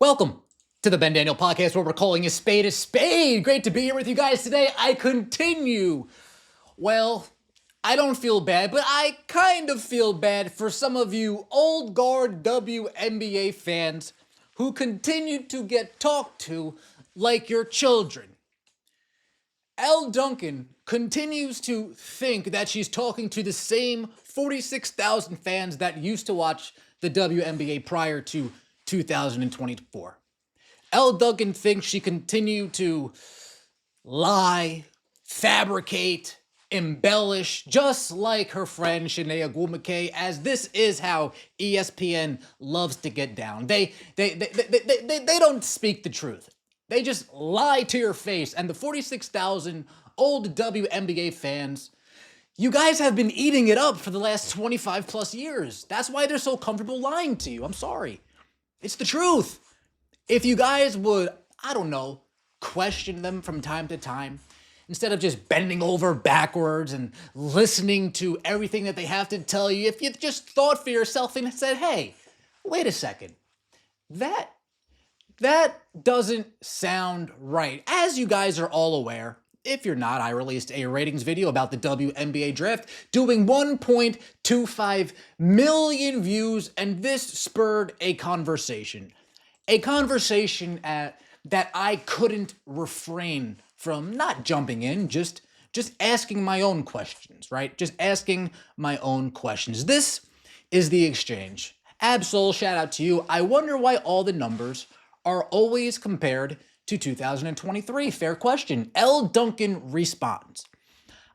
Welcome to the Ben Daniel Podcast, where we're calling a spade a spade. Great to be here with you guys today. I continue. Well, I don't feel bad, but I kind of feel bad for some of you old guard WNBA fans who continue to get talked to like your children. Elle Duncan continues to think that she's talking to the same 46,000 fans that used to watch the WNBA prior to 2024. Elle Duncan thinks she continued to lie, fabricate, embellish, just like her friend Shanae Agwumake, as this is how ESPN loves to get down. They don't speak the truth. They just lie to your face. And the 46,000 old WNBA fans, you guys have been eating it up for the last 25 plus years. That's why they're so comfortable lying to you. I'm sorry. It's the truth. If you guys would, I don't know, question them from time to time, instead of just bending over backwards and listening to everything that they have to tell you, if you just thought for yourself and said, hey, wait a second, that doesn't sound right. As you guys are all aware, if you're not, I released a ratings video about the WNBA draft doing 1.25 million views, and this spurred a conversation. A conversation that I couldn't refrain from not jumping in, just asking my own questions, right? Just asking my own questions. This is the exchange. Absol, shout out to you. I wonder why all the numbers are always compared to 2023. Fair question. Elle Duncan responds.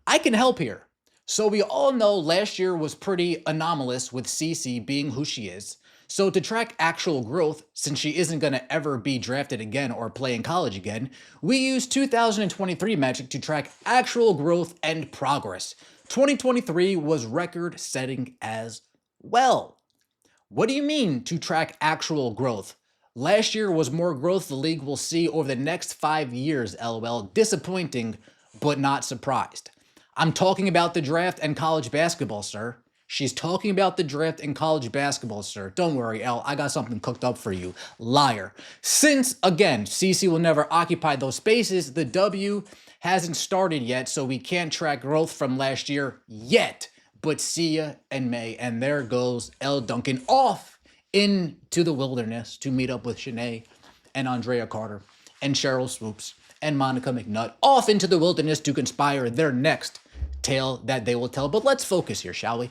I can help here. So we all know last year was pretty anomalous with Cece being who she is. So to track actual growth, since she isn't going to ever be drafted again or play in college again, we use 2023 Magic to track actual growth and progress. 2023 was record-setting as well. What do you mean to track actual growth? Last year was more growth the league will see over the next 5 years, LOL. Disappointing, but not surprised. I'm talking about the draft and college basketball, sir. She's talking about the draft and college basketball, sir. Don't worry, Elle, I got something cooked up for you. Liar. Since, again, CC will never occupy those spaces, the W hasn't started yet, so we can't track growth from last year yet. But see ya in May, and there goes Elle Duncan off into the wilderness to meet up with Shanae and Andrea Carter and Cheryl Swoops and Monica McNutt, off into the wilderness to conspire their next tale that they will tell. But let's focus here, shall we?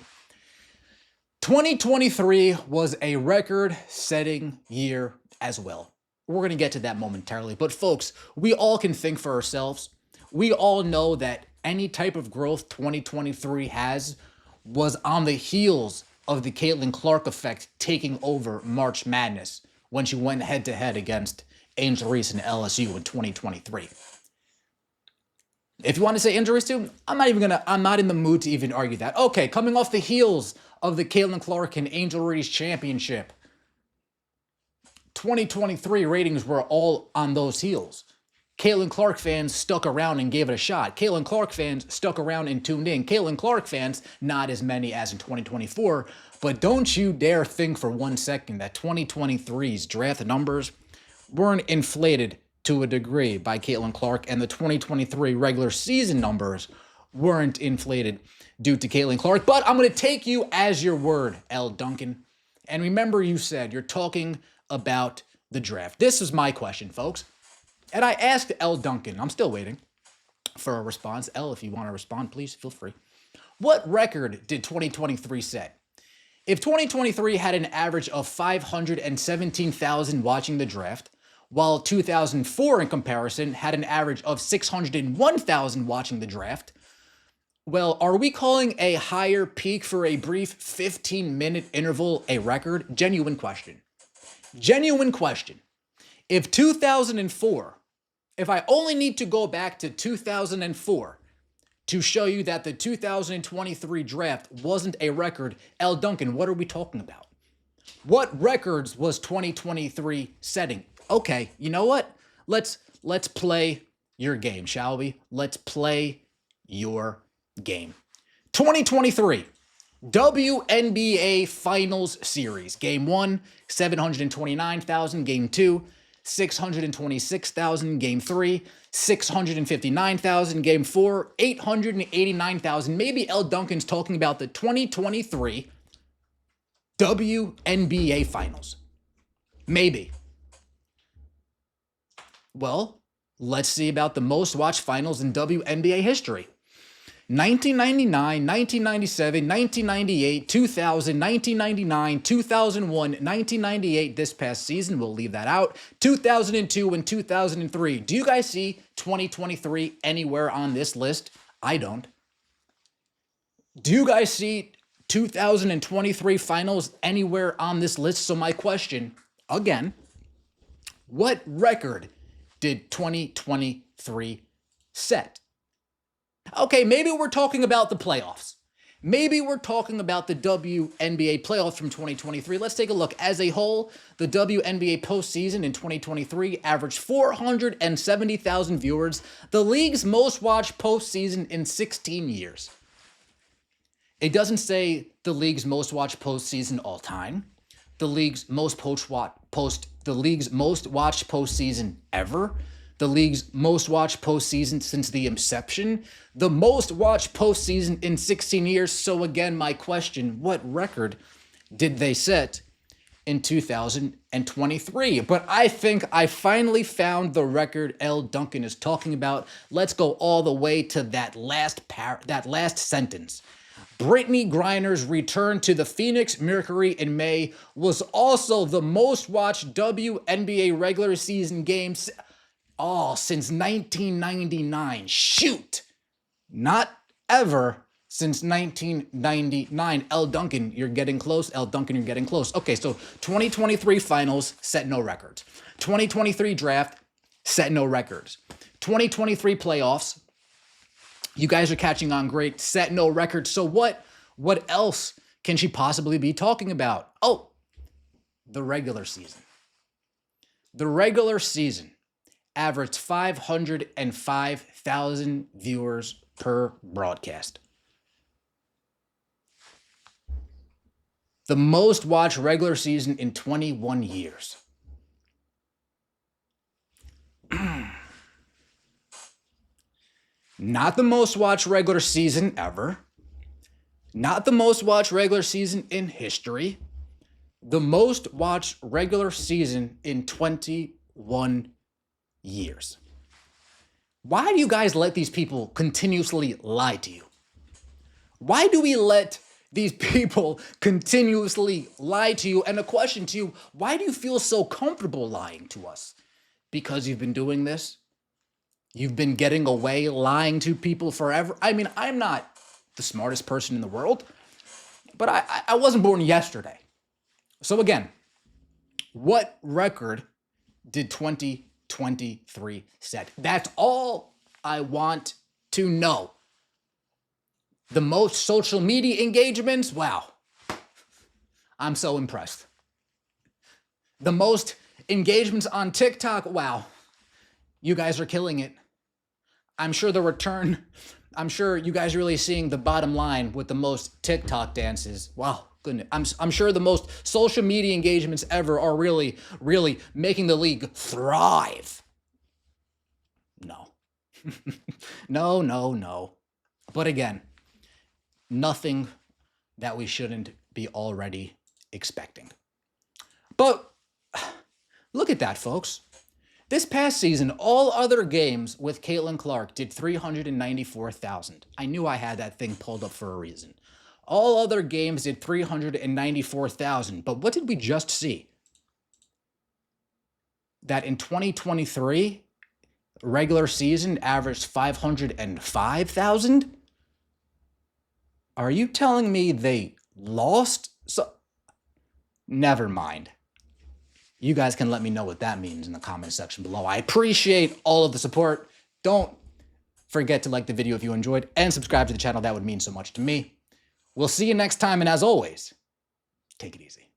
2023 was a record-setting year as well. We're going to get to that momentarily. But folks, we all can think for ourselves. We all know that any type of growth 2023 was on the heels of the Caitlin Clark effect taking over March Madness when she went head-to-head against Angel Reese and LSU in 2023. If you want to say injuries too, I'm not in the mood to even argue that. Okay, coming off the heels of the Caitlin Clark and Angel Reese championship, 2023 ratings were all on those heels. Caitlin Clark fans stuck around and gave it a shot. Caitlin Clark fans stuck around and tuned in. Caitlin Clark fans, not as many as in 2024, but don't you dare think for 1 second that 2023's draft numbers weren't inflated to a degree by Caitlin Clark, and the 2023 regular season numbers weren't inflated due to Caitlin Clark. But I'm going to take you as your word, Elle Duncan. And remember, you said you're talking about the draft. This is my question, folks. And I asked Elle Duncan, I'm still waiting for a response. Elle, if you want to respond, please feel free. What record did 2023 set? If 2023 had an average of 517,000 watching the draft, while 2004 in comparison had an average of 601,000 watching the draft, well, are we calling a higher peak for a brief 15-minute interval a record? Genuine question. Genuine question. If 2004, if I only need to go back to 2004 to show you that the 2023 draft wasn't a record, Elle Duncan, what are we talking about? What records was 2023 setting? Okay, you know what? Let's play your game, shall we? Let's play your game. 2023 WNBA Finals Series. Game 1, 729,000. Game 2, 626,000. Game 3, 659,000. Game 4, 889,000. Maybe Elle Duncan's talking about the 2023 WNBA Finals. Maybe. Well, let's see about the most watched finals in WNBA history. 1999, 1997, 1998, 2000, 1999, 2001, 1998, this past season, we'll leave that out, 2002 and 2003. Do you guys see 2023 anywhere on this list? I don't. Do you guys see 2023 finals anywhere on this list? So my question, again, what record did 2023 set? Okay, maybe we're talking about the playoffs. Maybe we're talking about the WNBA playoffs from 2023. Let's take a look. As a whole, the WNBA postseason in 2023 averaged 470,000 viewers, the league's most watched postseason in 16 years. It doesn't say the league's most watched postseason all time, the league's most watched postseason ever, the league's most watched postseason since the inception, the most watched postseason in 16 years. So again, my question, what record did they set in 2023? But I think I finally found the record Elle Duncan is talking about. Let's go all the way to that last sentence. Brittany Griner's return to the Phoenix Mercury in May was also the most watched WNBA regular season game since 1999. Shoot! Not ever since 1999. Elle Duncan, you're getting close. Elle Duncan, you're getting close. Okay, so 2023 finals set no records. 2023 draft set no records. 2023 playoffs, you guys are catching on great, set no records. So what else can she possibly be talking about? Oh, the regular season. The regular season averaged 505,000 viewers per broadcast. The most watched regular season in 21 years. Not the most watched regular season ever. Not the most watched regular season in history. The most watched regular season in 21 years. Why do you guys let these people continuously lie to you? Why do we let these people continuously lie to you? And a question to you, why do you feel so comfortable lying to us? Because you've been doing this? You've been getting away lying to people forever? I mean, I'm not the smartest person in the world, but I wasn't born yesterday. So again, what record did 2023 set? That's all I want to know. The most social media engagements? Wow. I'm so impressed. The most engagements on TikTok? Wow. You guys are killing it. I'm sure you guys are really seeing the bottom line with the most TikTok dances. Wow, goodness. I'm sure the most social media engagements ever are really, really making the league thrive. No. No. But again, nothing that we shouldn't be already expecting. But look at that, folks. This past season, all other games with Caitlin Clark did 394,000. I knew I had that thing pulled up for a reason. All other games did 394,000. But what did we just see? That in 2023, regular season averaged 505,000? Are you telling me they lost? Never mind. You guys can let me know what that means in the comment section below. I appreciate all of the support. Don't forget to like the video if you enjoyed and subscribe to the channel. That would mean so much to me. We'll see you next time. And as always, take it easy.